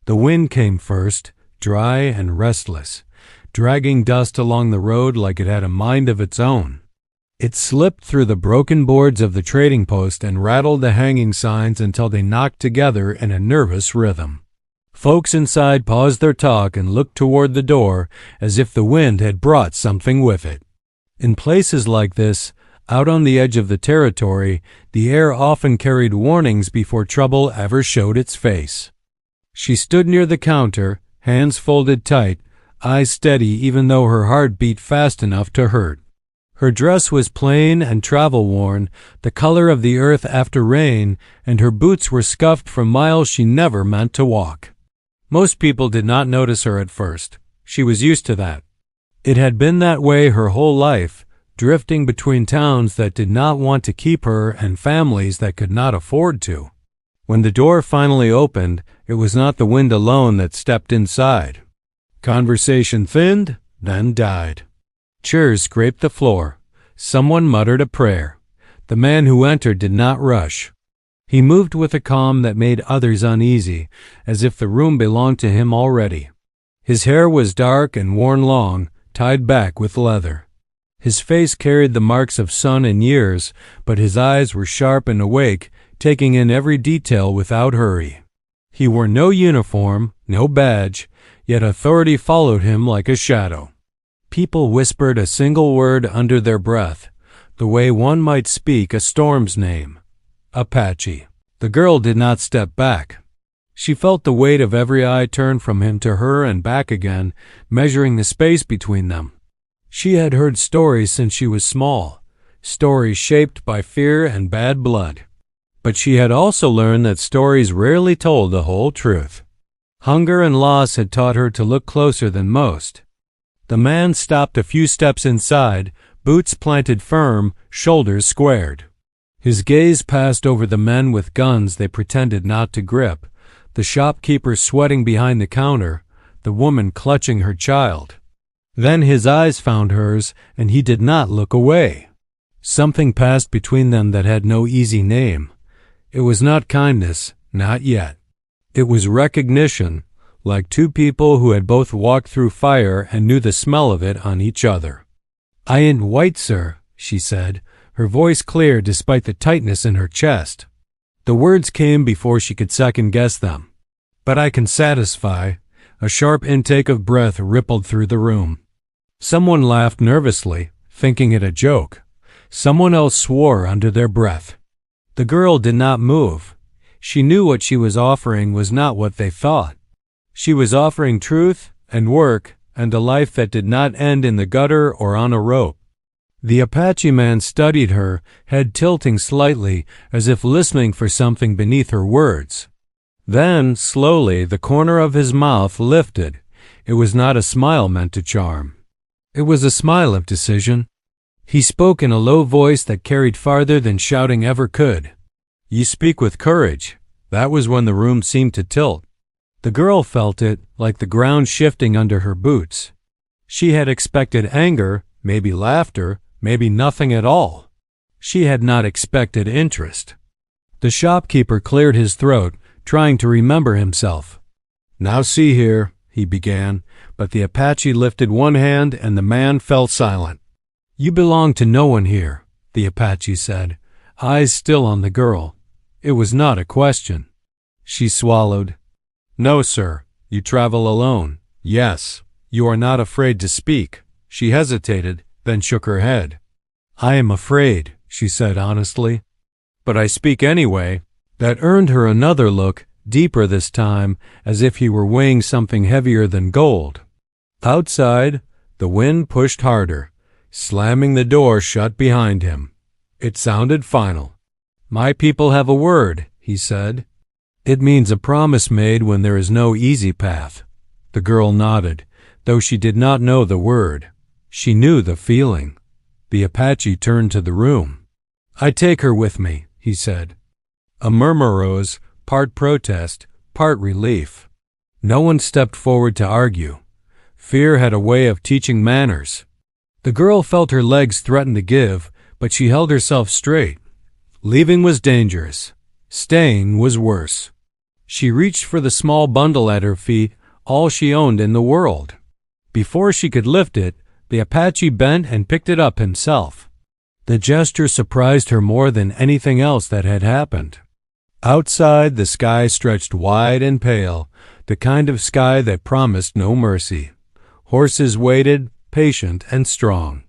The wind came first, dry and restless, dragging dust along the road like it had a mind of its own. It slipped through the broken boards of the trading post and rattled the hanging signs until they knocked together in a nervous rhythm. Folks inside paused their talk and looked toward the door as if the wind had brought something with it. In places like this, out on the edge of the territory, the air often carried warnings before trouble ever showed its face. She stood near the counter, hands folded tight, eyes steady even though her heart beat fast enough to hurt. Her dress was plain and travel-worn, the color of the earth after rain, and her boots were scuffed from miles she never meant to walk. Most people did not notice her at first. She was used to that. It had been that way her whole life, drifting between towns that did not want to keep her and families that could not afford to. When the door finally opened, it was not the wind alone that stepped inside. Conversation thinned, then died. Chairs scraped the floor. Someone muttered a prayer. The man who entered did not rush. He moved with a calm that made others uneasy, as if the room belonged to him already. His hair was dark and worn long, tied back with leather. His face carried the marks of sun and years, but his eyes were sharp and awake, taking in every detail without hurry. He wore no uniform, no badge, yet authority followed him like a shadow. People whispered a single word under their breath, the way one might speak a storm's name. Apache. The girl did not step back. She felt the weight of every eye turned from him to her and back again, measuring the space between them. She had heard stories since she was small, stories shaped by fear and bad blood. But she had also learned that stories rarely told the whole truth. Hunger and loss had taught her to look closer than most. The man stopped a few steps inside, boots planted firm, shoulders squared. His gaze passed over the men with guns they pretended not to grip, the shopkeeper sweating behind the counter, the woman clutching her child. Then his eyes found hers, and he did not look away. Something passed between them that had no easy name. It was not kindness, not yet. It was recognition, like two people who had both walked through fire and knew the smell of it on each other. "I ain't white, sir," she said, her voice clear despite the tightness in her chest. The words came before she could second-guess them. "But I can satisfy." A sharp intake of breath rippled through the room. Someone laughed nervously, thinking it a joke. Someone else swore under their breath. The girl did not move. She knew what she was offering was not what they thought. She was offering truth and work and a life that did not end in the gutter or on a rope. The Apache man studied her, head tilting slightly, as if listening for something beneath her words. Then, slowly, the corner of his mouth lifted. It was not a smile meant to charm. It was a smile of decision. He spoke in a low voice that carried farther than shouting ever could. "You speak with courage." That was when the room seemed to tilt. The girl felt it, like the ground shifting under her boots. She had expected anger, maybe laughter, maybe nothing at all. She had not expected interest. The shopkeeper cleared his throat, trying to remember himself. "Now see here," he began, but the Apache lifted one hand and the man fell silent. "You belong to no one here," the Apache said, eyes still on the girl. It was not a question. She swallowed. "No, sir. You travel alone." "Yes. You are not afraid to speak." She hesitated, then shook her head. "I am afraid," she said honestly. "But I speak anyway." That earned her another look, deeper this time, as if he were weighing something heavier than gold. Outside, the wind pushed harder, slamming the door shut behind him. It sounded final. "My people have a word," he said. "It means a promise made when there is no easy path." The girl nodded, though she did not know the word. She knew the feeling. The Apache turned to the room. "I take her with me," he said. A murmur rose, part protest, part relief. No one stepped forward to argue. Fear had a way of teaching manners. The girl felt her legs threaten to give, but she held herself straight. Leaving was dangerous. Staying was worse. She reached for the small bundle at her feet, all she owned in the world. Before she could lift it, the Apache bent and picked it up himself. The gesture surprised her more than anything else that had happened. Outside, the sky stretched wide and pale, the kind of sky that promised no mercy. Horses waited, patient and strong.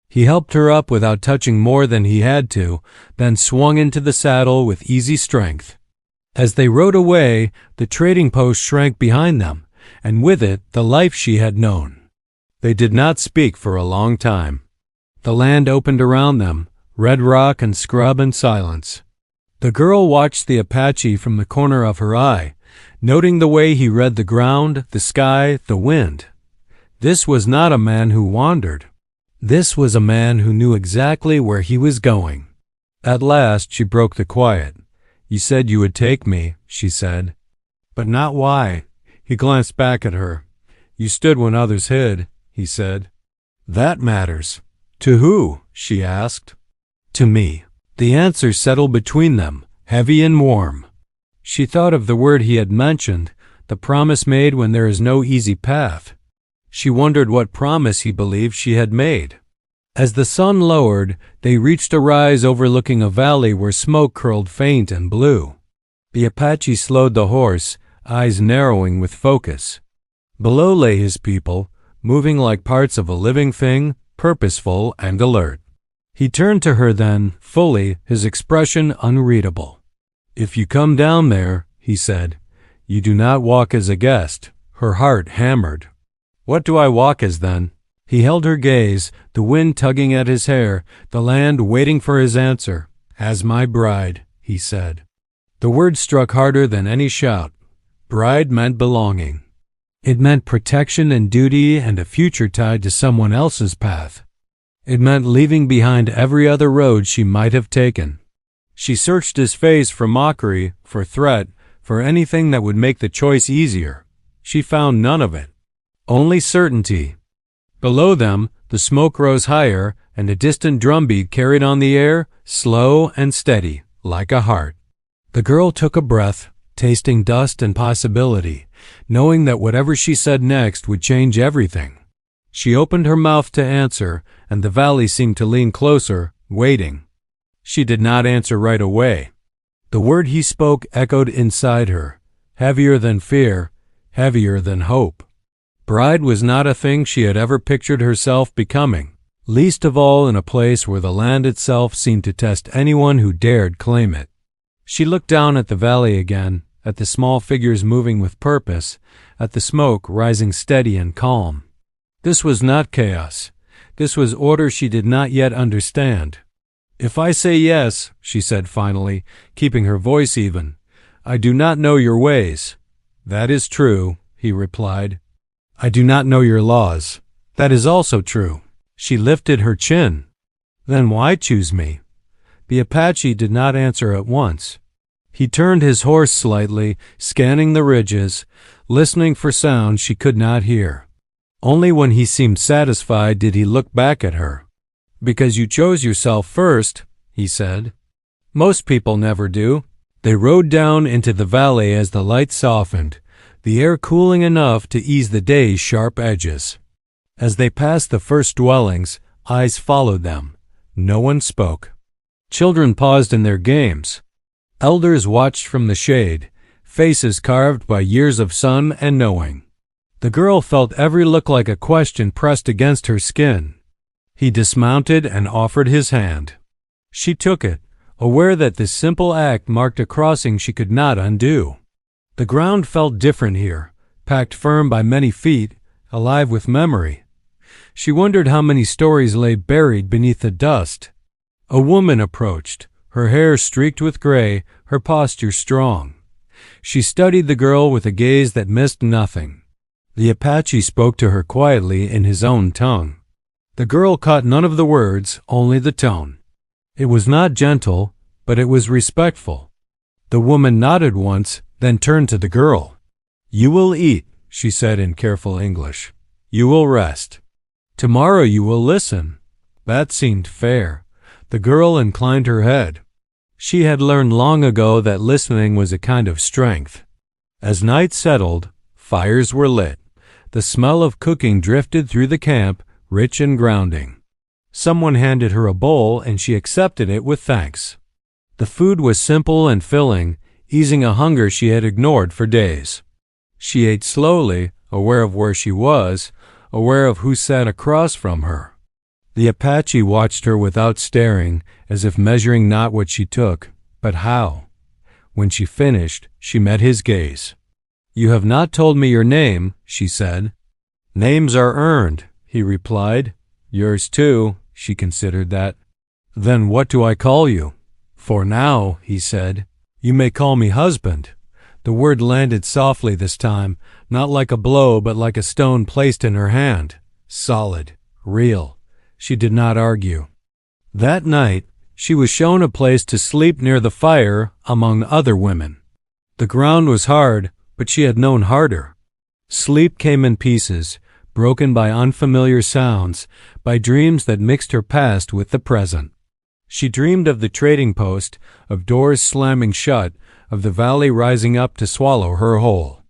He helped her up without touching more than he had to, then swung into the saddle with easy strength. As they rode away, the trading post shrank behind them, and with it the life she had known. They did not speak for a long time. The land opened around them, red rock and scrub and silence. The girl watched the Apache from the corner of her eye, noting the way he read the ground, the sky, the wind. This was not a man who wandered. This was a man who knew exactly where he was going. At last she broke the quiet. "You said you would take me," she said. "But not why." He glanced back at her. "You stood when others hid," he said. "That matters." "To who?" she asked. "To me." The answer settled between them, heavy and warm. She thought of the word he had mentioned, the promise made when there is no easy path. She wondered what promise he believed she had made. As the sun lowered, they reached a rise overlooking a valley where smoke curled faint and blue. The Apache slowed the horse, eyes narrowing with focus. Below lay his people, moving like parts of a living thing, purposeful and alert. He turned to her then, fully, his expression unreadable. "If you come down there," he said, "you do not walk as a guest." Her heart hammered. "What do I walk as then?" He held her gaze, the wind tugging at his hair, the land waiting for his answer. "As my bride," he said. The word struck harder than any shout. Bride meant belonging. It meant protection and duty and a future tied to someone else's path. It meant leaving behind every other road she might have taken. She searched his face for mockery, for threat, for anything that would make the choice easier. She found none of it. Only certainty. Below them, the smoke rose higher, and a distant drumbeat carried on the air, slow and steady, like a heart. The girl took a breath, tasting dust and possibility, knowing that whatever she said next would change everything. She opened her mouth to answer, and the valley seemed to lean closer, waiting. She did not answer right away. The word he spoke echoed inside her, heavier than fear, heavier than hope. Bride was not a thing she had ever pictured herself becoming, least of all in a place where the land itself seemed to test anyone who dared claim it. She looked down at the valley again, at the small figures moving with purpose, at the smoke rising steady and calm. This was not chaos. This was order she did not yet understand. "If I say yes," she said finally, keeping her voice even, "I do not know your ways." "That is true," he replied. "I do not know your laws." "That is also true." She lifted her chin. "Then why choose me?" The Apache did not answer at once. He turned his horse slightly, scanning the ridges, listening for sounds she could not hear. Only when he seemed satisfied did he look back at her. "Because you chose yourself first," he said. "Most people never do." They rode down into the valley as the light softened, the air cooling enough to ease the day's sharp edges. As they passed the first dwellings, eyes followed them. No one spoke. Children paused in their games. Elders watched from the shade, faces carved by years of sun and knowing. The girl felt every look like a question pressed against her skin. He dismounted and offered his hand. She took it, aware that this simple act marked a crossing she could not undo. The ground felt different here, packed firm by many feet, alive with memory. She wondered how many stories lay buried beneath the dust. A woman approached, her hair streaked with gray, her posture strong. She studied the girl with a gaze that missed nothing. The Apache spoke to her quietly in his own tongue. The girl caught none of the words, only the tone. It was not gentle, but it was respectful. The woman nodded once, then turned to the girl. "You will eat," she said in careful English. "You will rest. Tomorrow you will listen." That seemed fair. The girl inclined her head. She had learned long ago that listening was a kind of strength. As night settled, fires were lit. The smell of cooking drifted through the camp, rich and grounding. Someone handed her a bowl and she accepted it with thanks. The food was simple and filling, easing a hunger she had ignored for days. She ate slowly, aware of where she was, aware of who sat across from her. The Apache watched her without staring, as if measuring not what she took, but how. When she finished, she met his gaze. "You have not told me your name," she said. "Names are earned," he replied. "Yours too," she considered that. "Then what do I call you?" "For now," he said, "you may call me husband." The word landed softly this time, not like a blow but like a stone placed in her hand. Solid, real. She did not argue. That night, she was shown a place to sleep near the fire among other women. The ground was hard, but she had known harder. Sleep came in pieces, broken by unfamiliar sounds, by dreams that mixed her past with the present. She dreamed of the trading post, of doors slamming shut, of the valley rising up to swallow her whole.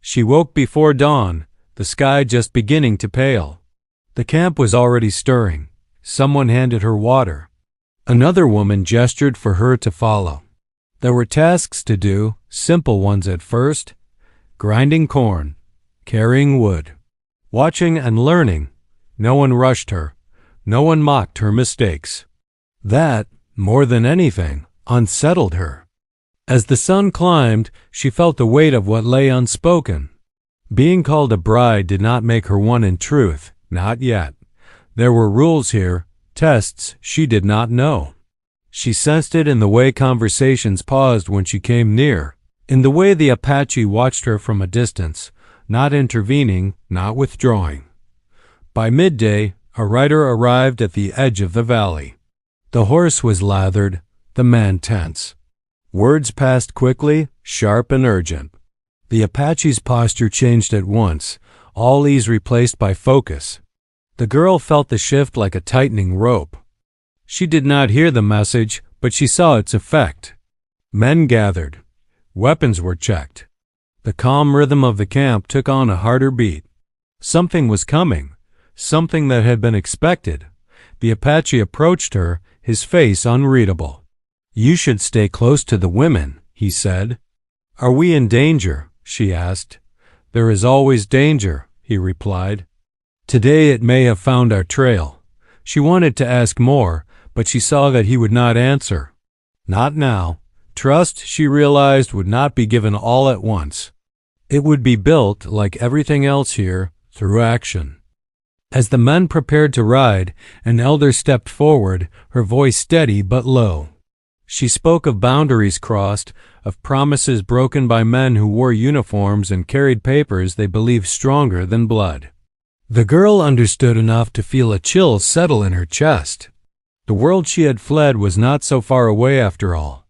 She woke before dawn, the sky just beginning to pale. The camp was already stirring. Someone handed her water. Another woman gestured for her to follow. There were tasks to do, simple ones at first: grinding corn, carrying wood, watching and learning. No one rushed her. No one mocked her mistakes. That, more than anything, unsettled her. As the sun climbed, she felt the weight of what lay unspoken. Being called a bride did not make her one in truth, not yet. There were rules here, tests she did not know. She sensed it in the way conversations paused when she came near, in the way the Apache watched her from a distance, not intervening, not withdrawing. By midday, a rider arrived at the edge of the valley. The horse was lathered, the man tense. Words passed quickly, sharp and urgent. The Apache's posture changed at once, all ease replaced by focus. The girl felt the shift like a tightening rope. She did not hear the message, but she saw its effect. Men gathered. Weapons were checked. The calm rhythm of the camp took on a harder beat. Something was coming, something that had been expected. The Apache approached her, his face unreadable. "You should stay close to the women," he said. "Are we in danger?" she asked. "There is always danger," he replied. Today it may have found our trail. She wanted to ask more, but she saw that he would not answer. Not now. Trust, she realized, would not be given all at once. It would be built, like everything else here, through action. As the men prepared to ride, an elder stepped forward, her voice steady but low. She spoke of boundaries crossed, of promises broken by men who wore uniforms and carried papers they believed stronger than blood. The girl understood enough to feel a chill settle in her chest. The world she had fled was not so far away after all.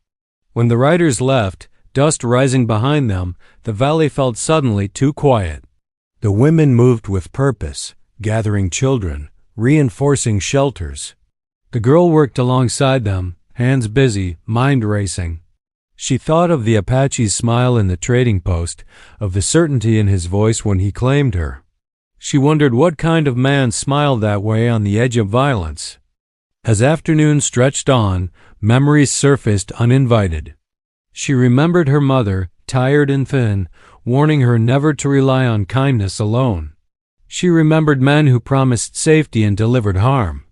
When the riders left, dust rising behind them, the valley felt suddenly too quiet. The women moved with purpose, gathering children, reinforcing shelters. The girl worked alongside them, hands busy, mind racing. She thought of the Apache's smile in the trading post, of the certainty in his voice when he claimed her. She wondered what kind of man smiled that way on the edge of violence. As afternoon stretched on, memories surfaced uninvited. She remembered her mother, tired and thin, warning her never to rely on kindness alone. She remembered men who promised safety and delivered harm.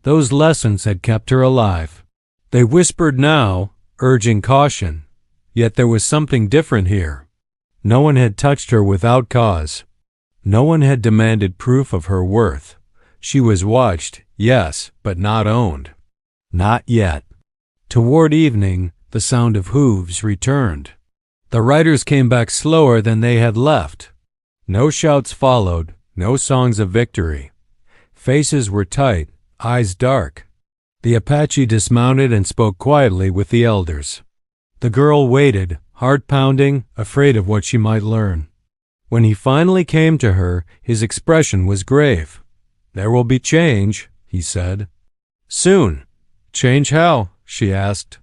Those lessons had kept her alive. They whispered now, urging caution. Yet there was something different here. No one had touched her without cause. No one had demanded proof of her worth. She was watched, yes, but not owned. Not yet. Toward evening, the sound of hooves returned. The riders came back slower than they had left. No shouts followed, no songs of victory. Faces were tight, eyes dark. The Apache dismounted and spoke quietly with the elders. The girl waited, heart pounding, afraid of what she might learn. When he finally came to her, his expression was grave. "There will be change," he said. "Soon." "Change how?" she asked.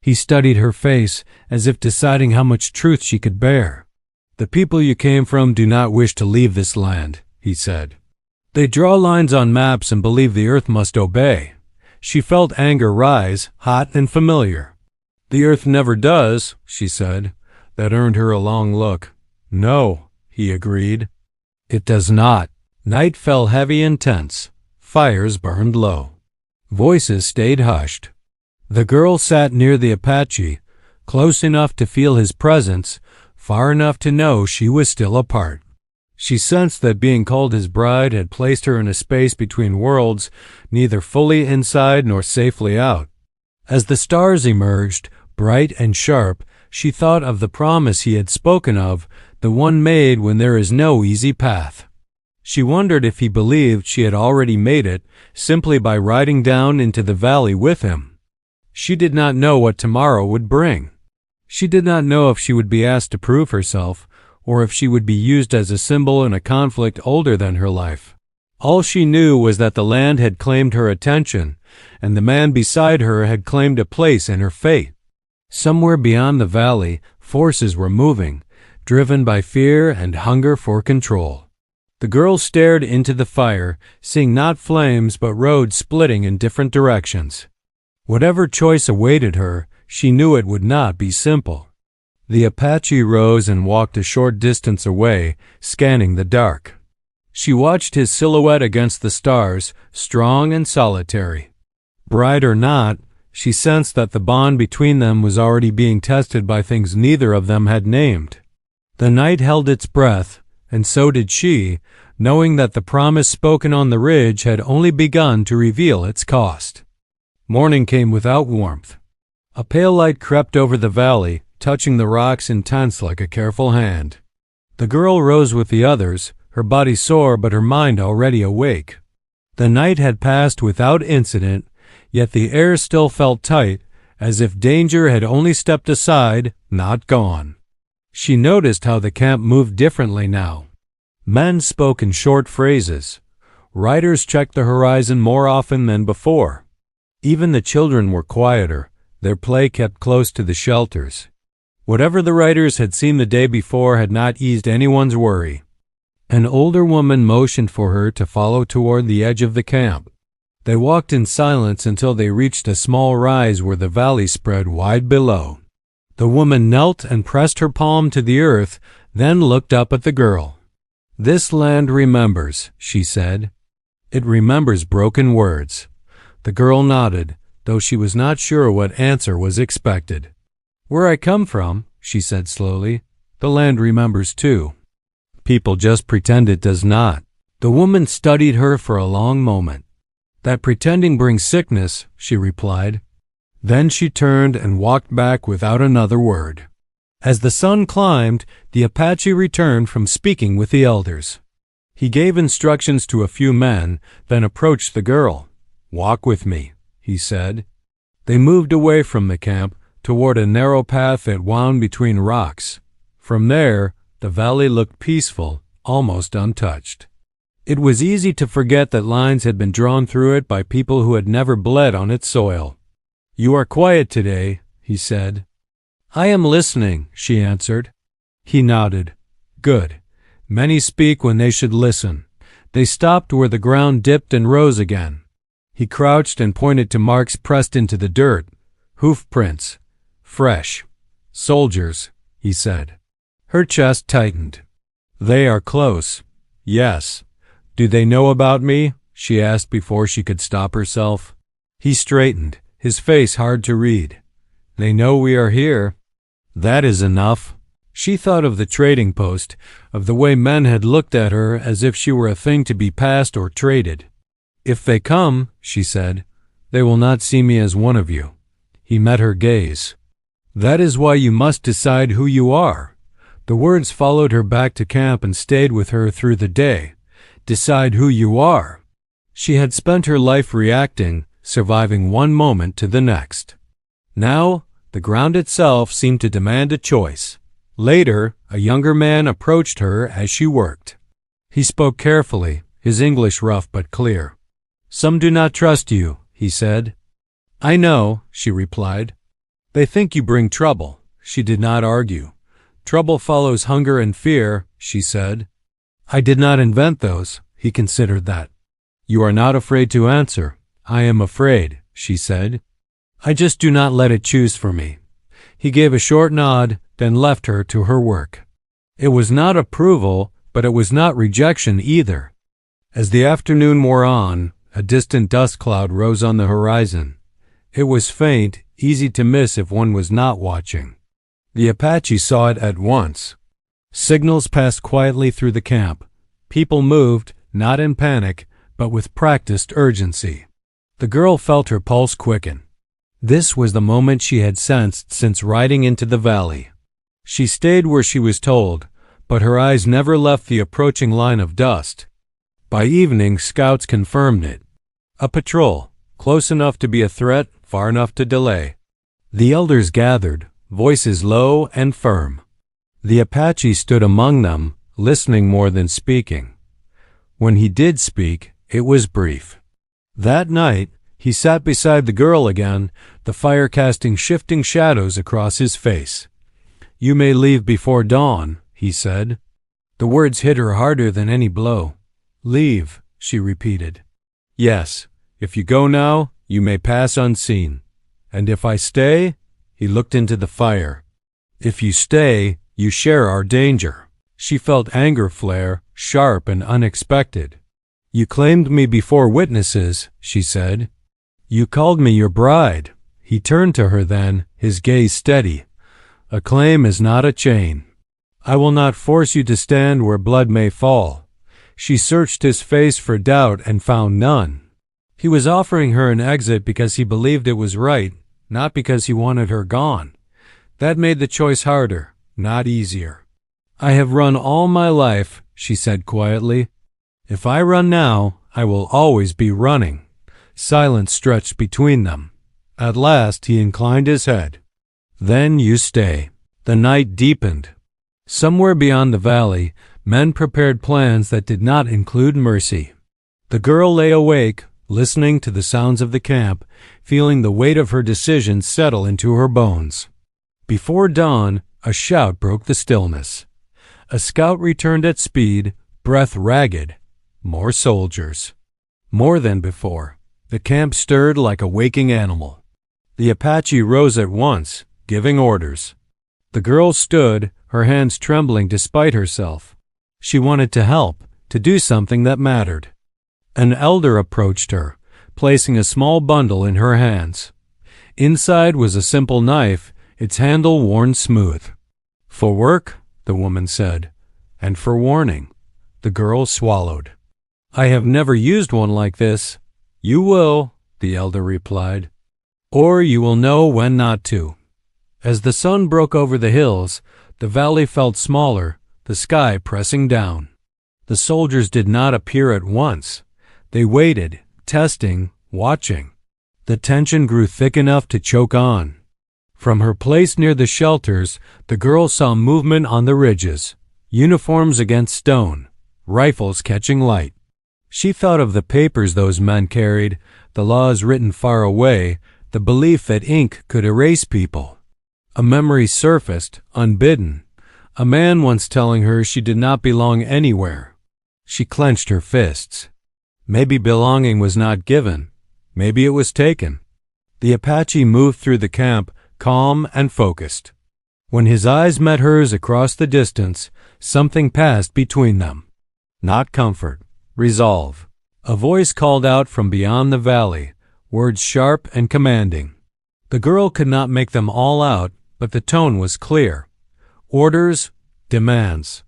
He studied her face, as if deciding how much truth she could bear. "The people you came from do not wish to leave this land," he said. "They draw lines on maps and believe the earth must obey." She felt anger rise, hot and familiar. "The earth never does," she said. That earned her a long look. "No," he agreed. "It does not." Night fell heavy and tense. Fires burned low. Voices stayed hushed. The girl sat near the Apache, close enough to feel his presence, far enough to know she was still apart. She sensed that being called his bride had placed her in a space between worlds, neither fully inside nor safely out. As the stars emerged, bright and sharp, she thought of the promise he had spoken of, the one made when there is no easy path. She wondered if he believed she had already made it simply by riding down into the valley with him. She did not know what tomorrow would bring. She did not know if she would be asked to prove herself, or if she would be used as a symbol in a conflict older than her life. All she knew was that the land had claimed her attention, and the man beside her had claimed a place in her fate. Somewhere beyond the valley, forces were moving, driven by fear and hunger for control. The girl stared into the fire, seeing not flames but roads splitting in different directions. Whatever choice awaited her, she knew it would not be simple. The Apache rose and walked a short distance away, scanning the dark. She watched his silhouette against the stars, strong and solitary. Bride or not, she sensed that the bond between them was already being tested by things neither of them had named. The night held its breath, and so did she, knowing that the promise spoken on the ridge had only begun to reveal its cost. Morning came without warmth. A pale light crept over the valley, touching the rocks intense like a careful hand. The girl rose with the others, her body sore but her mind already awake. The night had passed without incident, yet the air still felt tight, as if danger had only stepped aside, not gone. She noticed how the camp moved differently now. Men spoke in short phrases. Riders checked the horizon more often than before. Even the children were quieter, their play kept close to the shelters. Whatever the riders had seen the day before had not eased anyone's worry. An older woman motioned for her to follow toward the edge of the camp. They walked in silence until they reached a small rise where the valley spread wide below. The woman knelt and pressed her palm to the earth, then looked up at the girl. "This land remembers," she said. "It remembers broken words." The girl nodded, though she was not sure what answer was expected. "Where I come from," she said slowly, "the land remembers too. People just pretend it does not." The woman studied her for a long moment. "That pretending brings sickness," she replied. Then she turned and walked back without another word. As the sun climbed, the Apache returned from speaking with the elders. He gave instructions to a few men, then approached the girl. "Walk with me," he said. They moved away from the camp, toward a narrow path that wound between rocks. From there, the valley looked peaceful, almost untouched. It was easy to forget that lines had been drawn through it by people who had never bled on its soil. "You are quiet today," he said. "I am listening," she answered. He nodded. "Good. Many speak when they should listen." They stopped where the ground dipped and rose again. He crouched and pointed to marks pressed into the dirt. "Hoof prints. Fresh. Soldiers," he said. Her chest tightened. "They are close." "Yes." "Do they know about me?" she asked before she could stop herself. He straightened, his face hard to read. "They know we are here." "That is enough." She thought of the trading post, of the way men had looked at her as if she were a thing to be passed or traded. "If they come," she said, "they will not see me as one of you." He met her gaze. "That is why you must decide who you are." The words followed her back to camp and stayed with her through the day. Decide who you are. She had spent her life reacting, surviving one moment to the next. Now, the ground itself seemed to demand a choice. Later, a younger man approached her as she worked. He spoke carefully, his English rough but clear. "Some do not trust you," he said. "I know," she replied. "They think you bring trouble." She did not argue. Trouble follows hunger and fear, she said. I did not invent those, he considered that. You are not afraid to answer. I am afraid, she said. I just do not let it choose for me. He gave a short nod, then left her to her work. It was not approval, but it was not rejection either. As the afternoon wore on, a distant dust cloud rose on the horizon. It was faint, easy to miss if one was not watching. The Apache saw it at once. Signals passed quietly through the camp. People moved, not in panic, but with practiced urgency. The girl felt her pulse quicken. This was the moment she had sensed since riding into the valley. She stayed where she was told, but her eyes never left the approaching line of dust. By evening, scouts confirmed it. A patrol, close enough to be a threat, far enough to delay. The elders gathered, voices low and firm. The Apache stood among them, listening more than speaking. When he did speak, it was brief. That night, he sat beside the girl again, the fire casting shifting shadows across his face. You may leave before dawn, he said. The words hit her harder than any blow. Leave, she repeated. Yes, if you go now, you may pass unseen. And if I stay, he looked into the fire. If you stay, you share our danger. She felt anger flare, sharp and unexpected. You claimed me before witnesses, she said. You called me your bride. He turned to her then, his gaze steady. A claim is not a chain. I will not force you to stand where blood may fall. She searched his face for doubt and found none. He was offering her an exit because he believed it was right, not because he wanted her gone. That made the choice harder, not easier. I have run all my life, she said quietly. If I run now, I will always be running. Silence stretched between them. At last he inclined his head. Then you stay. The night deepened. Somewhere beyond the valley, men prepared plans that did not include mercy. The girl lay awake, listening to the sounds of the camp, feeling the weight of her decision settle into her bones. Before dawn, a shout broke the stillness. A scout returned at speed, breath ragged. More soldiers. More than before. The camp stirred like a waking animal. The Apache rose at once, giving orders. The girl stood, her hands trembling despite herself. She wanted to help, to do something that mattered. An elder approached her, placing a small bundle in her hands. Inside was a simple knife, its handle worn smooth. For work, the woman said, and for warning. The girl swallowed. I have never used one like this. You will, the elder replied. Or you will know when not to. As the sun broke over the hills, the valley felt smaller, the sky pressing down. The soldiers did not appear at once. They waited, testing, watching. The tension grew thick enough to choke on. From her place near the shelters, the girl saw movement on the ridges, uniforms against stone, rifles catching light. She thought of the papers those men carried, the laws written far away, the belief that ink could erase people. A memory surfaced, unbidden, a man once telling her she did not belong anywhere. She clenched her fists. Maybe belonging was not given. Maybe it was taken. The Apache moved through the camp, calm and focused. When his eyes met hers across the distance, something passed between them. Not comfort, resolve. A voice called out from beyond the valley, words sharp and commanding. The girl could not make them all out, but the tone was clear. Orders, demands.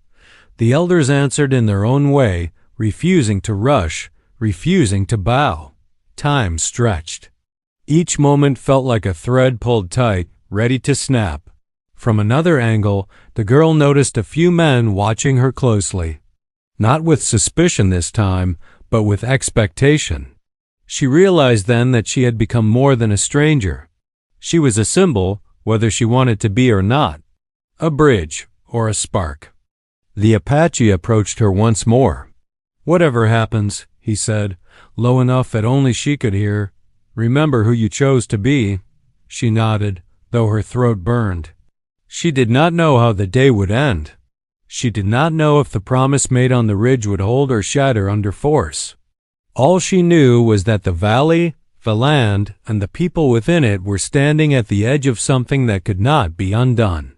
The elders answered in their own way, refusing to rush, refusing to bow. Time stretched. Each moment felt like a thread pulled tight, ready to snap. From another angle, the girl noticed a few men watching her closely. Not with suspicion this time, but with expectation. She realized then that she had become more than a stranger. She was a symbol, whether she wanted to be or not. A bridge, or a spark. The Apache approached her once more. Whatever happens, he said, low enough that only she could hear, remember who you chose to be. She nodded, though her throat burned. She did not know how the day would end. She did not know if the promise made on the ridge would hold or shatter under force. All she knew was that the valley, the land, and the people within it were standing at the edge of something that could not be undone.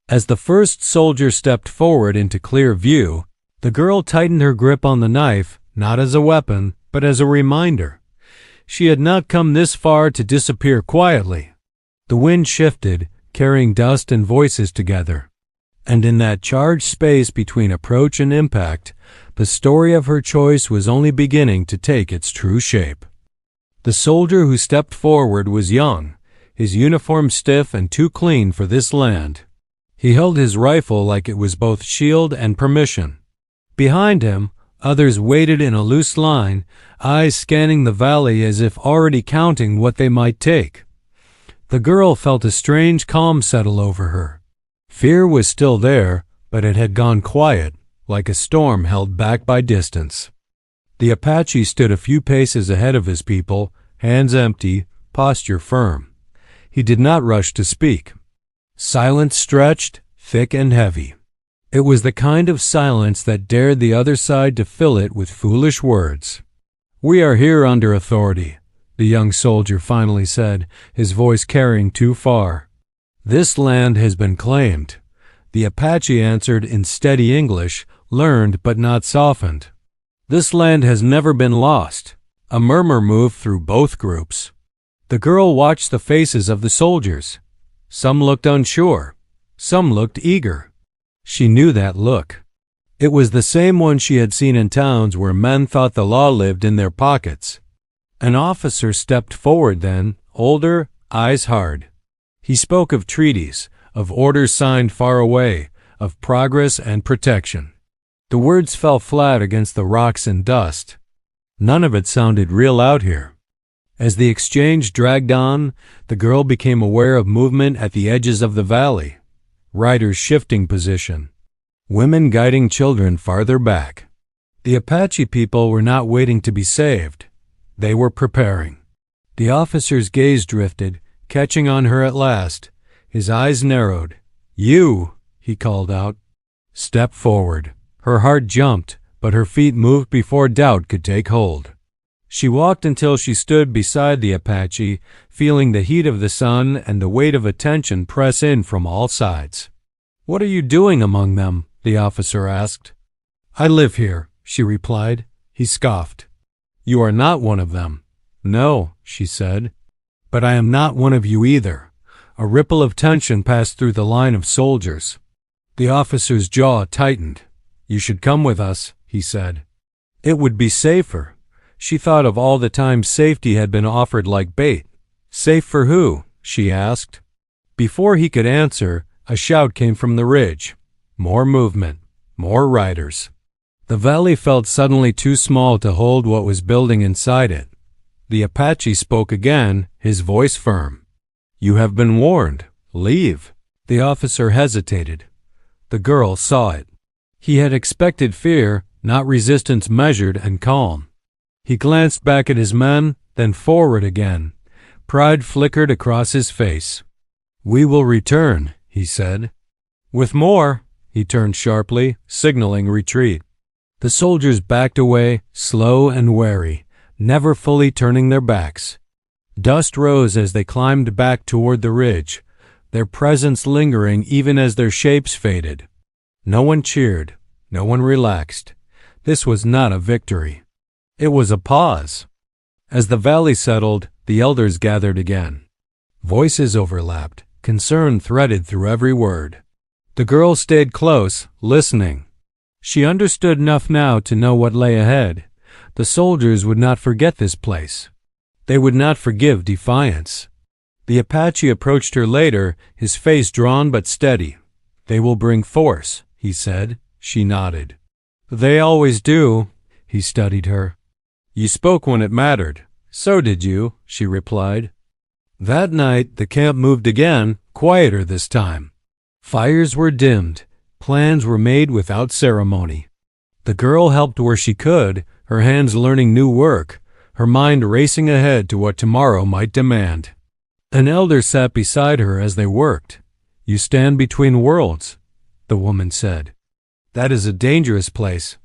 As the first soldier stepped forward into clear view, the girl tightened her grip on the knife, not as a weapon, but as a reminder. She had not come this far to disappear quietly. The wind shifted, carrying dust and voices together. And in that charged space between approach and impact, the story of her choice was only beginning to take its true shape. The soldier who stepped forward was young, his uniform stiff and too clean for this land. He held his rifle like it was both shield and permission. Behind him, others waited in a loose line, eyes scanning the valley as if already counting what they might take. The girl felt a strange calm settle over her. Fear was still there, but it had gone quiet, like a storm held back by distance. The Apache stood a few paces ahead of his people, hands empty, posture firm. He did not rush to speak. Silence stretched, thick and heavy. It was the kind of silence that dared the other side to fill it with foolish words. "We are here under authority," the young soldier finally said, his voice carrying too far. "This land has been claimed," the Apache answered in steady English, learned but not softened. "This land has never been lost." A murmur moved through both groups. The girl watched the faces of the soldiers. Some looked unsure. Some looked eager. She knew that look. It was the same one she had seen in towns where men thought the law lived in their pockets. An officer stepped forward then, older, eyes hard. He spoke of treaties, of orders signed far away, of progress and protection. The words fell flat against the rocks and dust. None of it sounded real out here. As the exchange dragged on, the girl became aware of movement at the edges of the valley. Riders shifting position. Women guiding children farther back. The Apache people were not waiting to be saved. They were preparing. The officer's gaze drifted, catching on her at last. His eyes narrowed. "You," he called out. "Step forward." Her heart jumped, but her feet moved before doubt could take hold. She walked until she stood beside the Apache, feeling the heat of the sun and the weight of attention press in from all sides. "What are you doing among them?" the officer asked. "I live here," she replied. He scoffed. "You are not one of them." "No," she said. "But I am not one of you either." A ripple of tension passed through the line of soldiers. The officer's jaw tightened. "You should come with us," he said. "It would be safer." She thought of all the times safety had been offered like bait. "Safe for who?" she asked. Before he could answer, a shout came from the ridge. More movement, more riders. The valley felt suddenly too small to hold what was building inside it. The Apache spoke again, his voice firm. "You have been warned. Leave." The officer hesitated. The girl saw it. He had expected fear, not resistance measured and calm. He glanced back at his men, then forward again. Pride flickered across his face. "We will return," he said. "With more," he turned sharply, signaling retreat. The soldiers backed away, slow and wary, never fully turning their backs. Dust rose as they climbed back toward the ridge, their presence lingering even as their shapes faded. No one cheered, no one relaxed. This was not a victory. It was a pause. As the valley settled, the elders gathered again. Voices overlapped, concern threaded through every word. The girl stayed close, listening. She understood enough now to know what lay ahead. The soldiers would not forget this place. They would not forgive defiance. The Apache approached her later, his face drawn but steady. "They will bring force," he said. She nodded. "They always do." He studied her. "You spoke when it mattered." "So did you," she replied. That night the camp moved again, quieter this time. Fires were dimmed. Plans were made without ceremony. The girl helped where she could, her hands learning new work, her mind racing ahead to what tomorrow might demand. An elder sat beside her as they worked. You stand between worlds, the woman said. That is a dangerous place.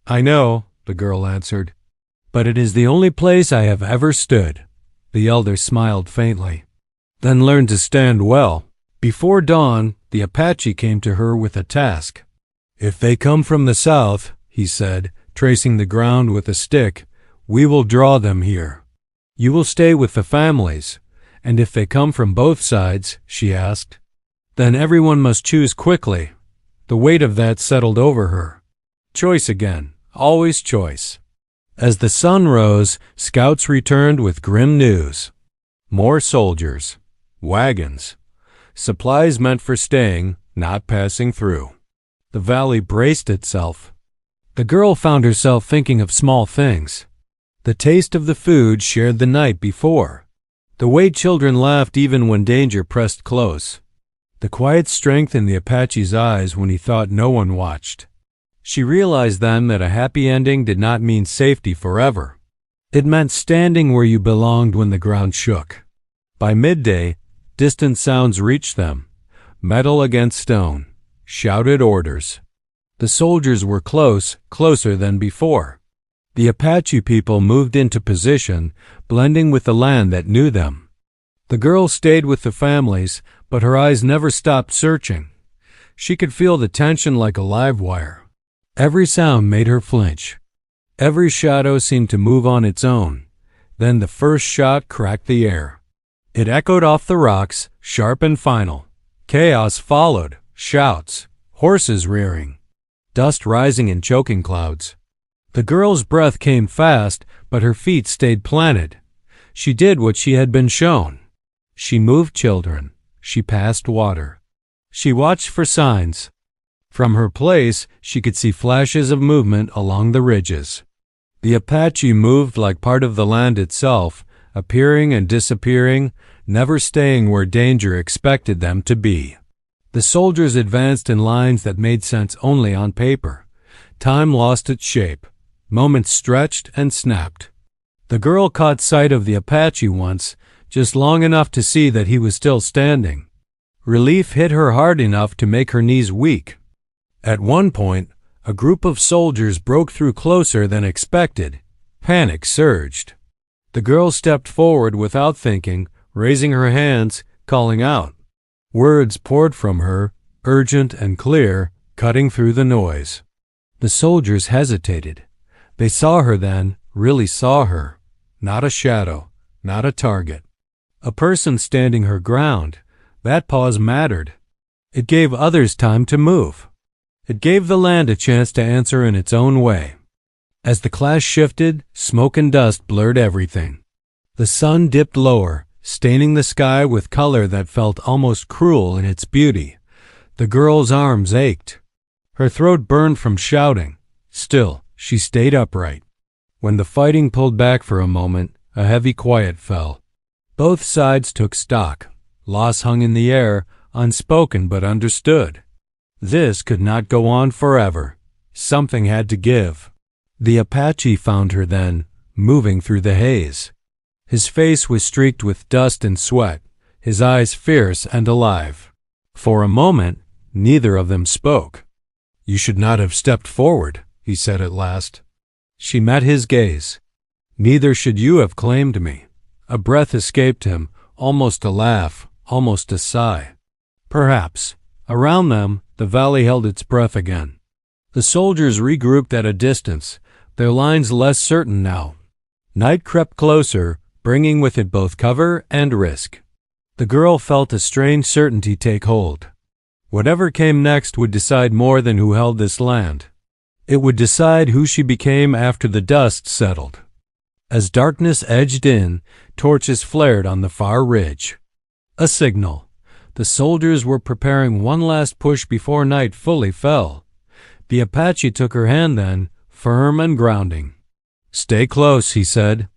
I know, the girl answered. But it is the only place I have ever stood. The elder smiled faintly. Then learn to stand well. Before dawn, the Apache came to her with a task. If they come from the south, he said, tracing the ground with a stick, we will draw them here. You will stay with the families. And if they come from both sides, she asked, then everyone must choose quickly. The weight of that settled over her. Choice again, always choice. As the sun rose, scouts returned with grim news. More soldiers, wagons, supplies meant for staying, not passing through. The valley braced itself. The girl found herself thinking of small things. The taste of the food shared the night before. The way children laughed even when danger pressed close. The quiet strength in the Apache's eyes when he thought no one watched. She realized then that a happy ending did not mean safety forever. It meant standing where you belonged when the ground shook. By midday, distant sounds reached them. Metal against stone. Shouted orders. The soldiers were close, closer than before. The Apache people moved into position, blending with the land that knew them. The girl stayed with the families, but her eyes never stopped searching. She could feel the tension like a live wire. Every sound made her flinch. Every shadow seemed to move on its own. Then the first shot cracked the air. It echoed off the rocks, sharp and final. Chaos followed, shouts, horses rearing, dust rising in choking clouds. The girl's breath came fast, but her feet stayed planted. She did what she had been shown. She moved children. She passed water. She watched for signs. From her place, she could see flashes of movement along the ridges. The Apache moved like part of the land itself, appearing and disappearing, never staying where danger expected them to be. The soldiers advanced in lines that made sense only on paper. Time lost its shape. Moments stretched and snapped. The girl caught sight of the Apache once, just long enough to see that he was still standing. Relief hit her hard enough to make her knees weak. At one point, a group of soldiers broke through closer than expected. Panic surged. The girl stepped forward without thinking, raising her hands, calling out. Words poured from her, urgent and clear, cutting through the noise. The soldiers hesitated. They saw her then, really saw her. Not a shadow, not a target. A person standing her ground. That pause mattered. It gave others time to move. It gave the land a chance to answer in its own way. As the clash shifted, smoke and dust blurred everything. The sun dipped lower, staining the sky with color that felt almost cruel in its beauty. The girl's arms ached. Her throat burned from shouting. Still, she stayed upright. When the fighting pulled back for a moment, a heavy quiet fell. Both sides took stock. Loss hung in the air, unspoken but understood. This could not go on forever. Something had to give. The Apache found her then, moving through the haze. His face was streaked with dust and sweat, his eyes fierce and alive. For a moment, neither of them spoke. You should not have stepped forward, he said at last. She met his gaze. Neither should you have claimed me. A breath escaped him, almost a laugh, almost a sigh. Perhaps. Around them, the valley held its breath again. The soldiers regrouped at a distance, their lines less certain now. Night crept closer, bringing with it both cover and risk. The girl felt a strange certainty take hold. Whatever came next would decide more than who held this land. It would decide who she became after the dust settled. As darkness edged in, torches flared on the far ridge. A signal. The soldiers were preparing one last push before night fully fell. The Apache took her hand then, firm and grounding. Stay close, he said.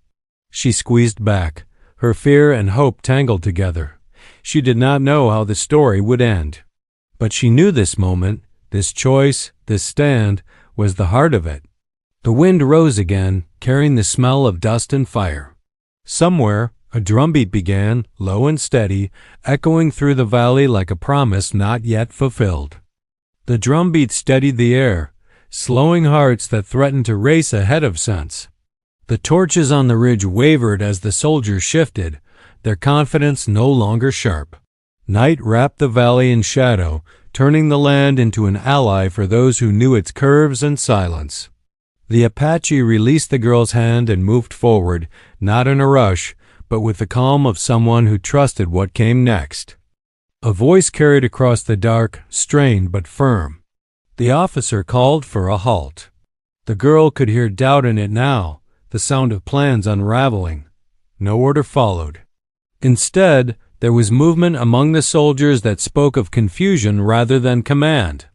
She squeezed back, her fear and hope tangled together. She did not know how the story would end. But she knew this moment, this choice, this stand, was the heart of it. The wind rose again, carrying the smell of dust and fire. Somewhere, A drumbeat began, low and steady, echoing through the valley like a promise not yet fulfilled. The drumbeat steadied the air, slowing hearts that threatened to race ahead of sense. The torches on the ridge wavered as the soldiers shifted, their confidence no longer sharp. Night wrapped the valley in shadow, turning the land into an ally for those who knew its curves and silence. The Apache released the girl's hand and moved forward, not in a rush, but with the calm of someone who trusted what came next. A voice carried across the dark, strained but firm. The officer called for a halt. The girl could hear doubt in it now, the sound of plans unraveling. No order followed. Instead, there was movement among the soldiers that spoke of confusion rather than command.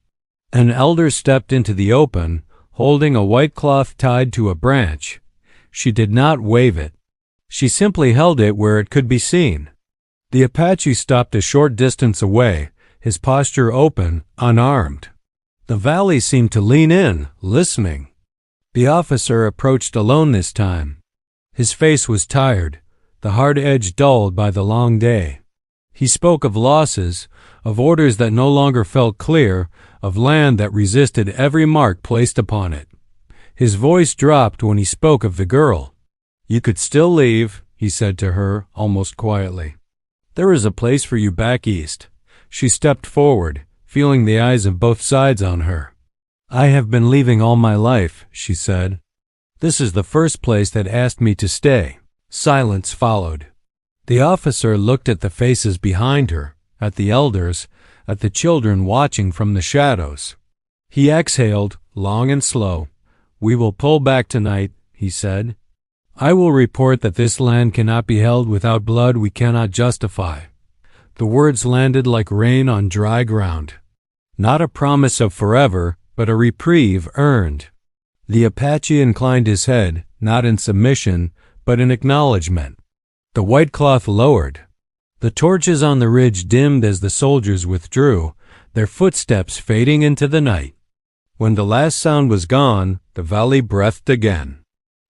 An elder stepped into the open, holding a white cloth tied to a branch. She did not wave it. She simply held it where it could be seen. The Apache stopped a short distance away, his posture open, unarmed. The valley seemed to lean in, listening. The officer approached alone this time. His face was tired, the hard edge dulled by the long day. He spoke of losses, of orders that no longer felt clear, of land that resisted every mark placed upon it. His voice dropped when he spoke of the girl. "You could still leave," he said to her, almost quietly. "There is a place for you back east." She stepped forward, feeling the eyes of both sides on her. "I have been leaving all my life," she said. "This is the first place that asked me to stay." Silence followed. The officer looked at the faces behind her, at the elders, at the children watching from the shadows. He exhaled, long and slow. "We will pull back tonight," he said. "I will report that this land cannot be held without blood we cannot justify." The words landed like rain on dry ground. Not a promise of forever, but a reprieve earned. The Apache inclined his head, not in submission, but in acknowledgement. The white cloth lowered. The torches on the ridge dimmed as the soldiers withdrew, their footsteps fading into the night. When the last sound was gone, the valley breathed again.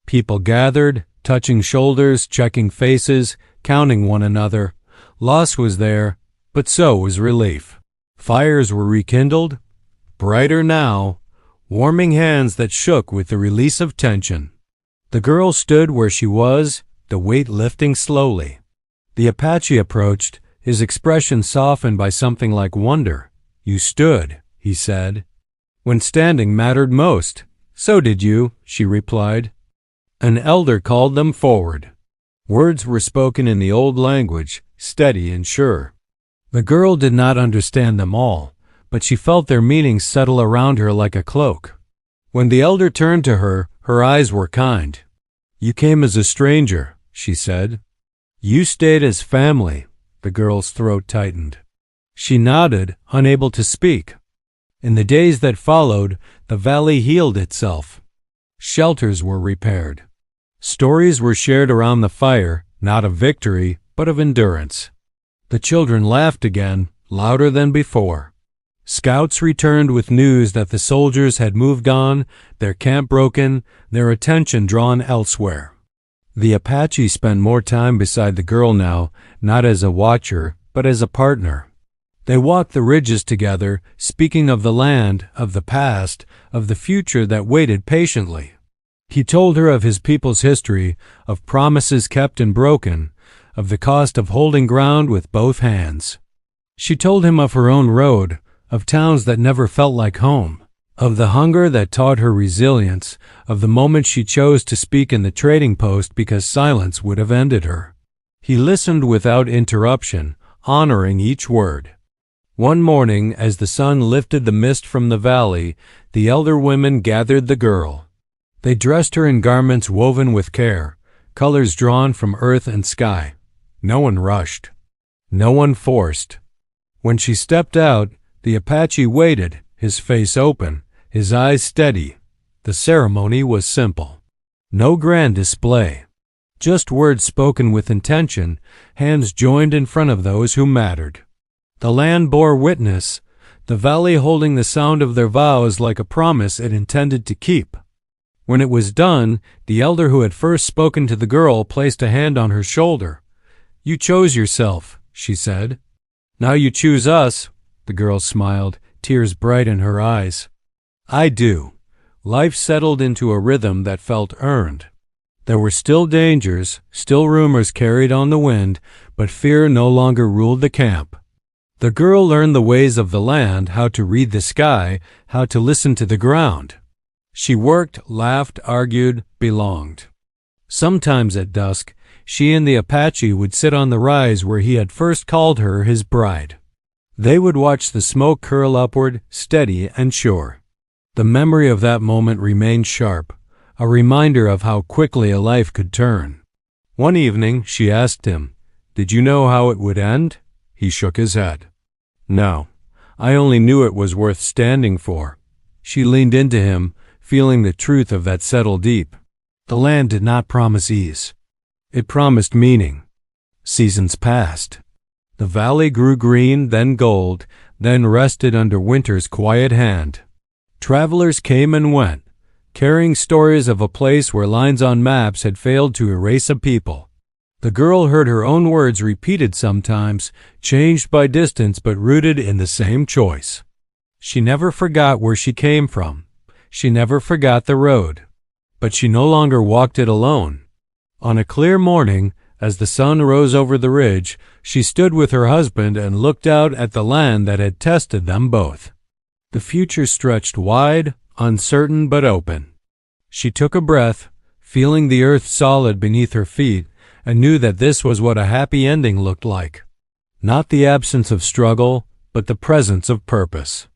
People gathered, touching shoulders, checking faces, counting one another. Loss was there, but so was relief. Fires were rekindled, brighter now, warming hands that shook with the release of tension. The girl stood where she was, the weight lifting slowly. The Apache approached, his expression softened by something like wonder. "You stood," he said. "When standing mattered most." "So did you," she replied. An elder called them forward. Words were spoken in the old language, steady and sure. The girl did not understand them all, but she felt their meaning settle around her like a cloak. When the elder turned to her, her eyes were kind. "You came as a stranger," she said. "You stayed as family." The girl's throat tightened. She nodded, unable to speak. In the days that followed, the valley healed itself. Shelters were repaired. Stories were shared around the fire, not of victory, but of endurance. The children laughed again, louder than before. Scouts returned with news that the soldiers had moved on, their camp broken, their attention drawn elsewhere. The Apache spent more time beside the girl now, not as a watcher, but as a partner. They walked the ridges together, speaking of the land, of the past, of the future that waited patiently. He told her of his people's history, of promises kept and broken, of the cost of holding ground with both hands. She told him of her own road, of towns that never felt like home, of the hunger that taught her resilience, of the moment she chose to speak in the trading post because silence would have ended her. He listened without interruption, honoring each word. One morning, as the sun lifted the mist from the valley, the elder women gathered the girl. They dressed her in garments woven with care, colors drawn from earth and sky. No one rushed. No one forced. When she stepped out, the Apache waited, his face open, his eyes steady. The ceremony was simple. No grand display. Just words spoken with intention, hands joined in front of those who mattered. The land bore witness, the valley holding the sound of their vows like a promise it intended to keep. When it was done, the elder who had first spoken to the girl placed a hand on her shoulder. You chose yourself, she said. Now you choose us, the girl smiled, tears bright in her eyes. I do. Life settled into a rhythm that felt earned. There were still dangers, still rumors carried on the wind, but fear no longer ruled the camp. The girl learned the ways of the land, how to read the sky, how to listen to the ground. She worked, laughed, argued, belonged. Sometimes at dusk, she and the Apache would sit on the rise where he had first called her his bride. They would watch the smoke curl upward, steady and sure. The memory of that moment remained sharp, a reminder of how quickly a life could turn. One evening, she asked him, "Did you know how it would end?" He shook his head. "No, I only knew it was worth standing for." She leaned into him, feeling the truth of that settle deep. The land did not promise ease. It promised meaning. Seasons passed. The valley grew green, then gold, then rested under winter's quiet hand. Travelers came and went, carrying stories of a place where lines on maps had failed to erase a people. The girl heard her own words repeated sometimes, changed by distance but rooted in the same choice. She never forgot where she came from. She never forgot the road. But she no longer walked it alone. On a clear morning, as the sun rose over the ridge, she stood with her husband and looked out at the land that had tested them both. The future stretched wide, uncertain but open. She took a breath, feeling the earth solid beneath her feet, and knew that this was what a happy ending looked like. Not the absence of struggle, but the presence of purpose.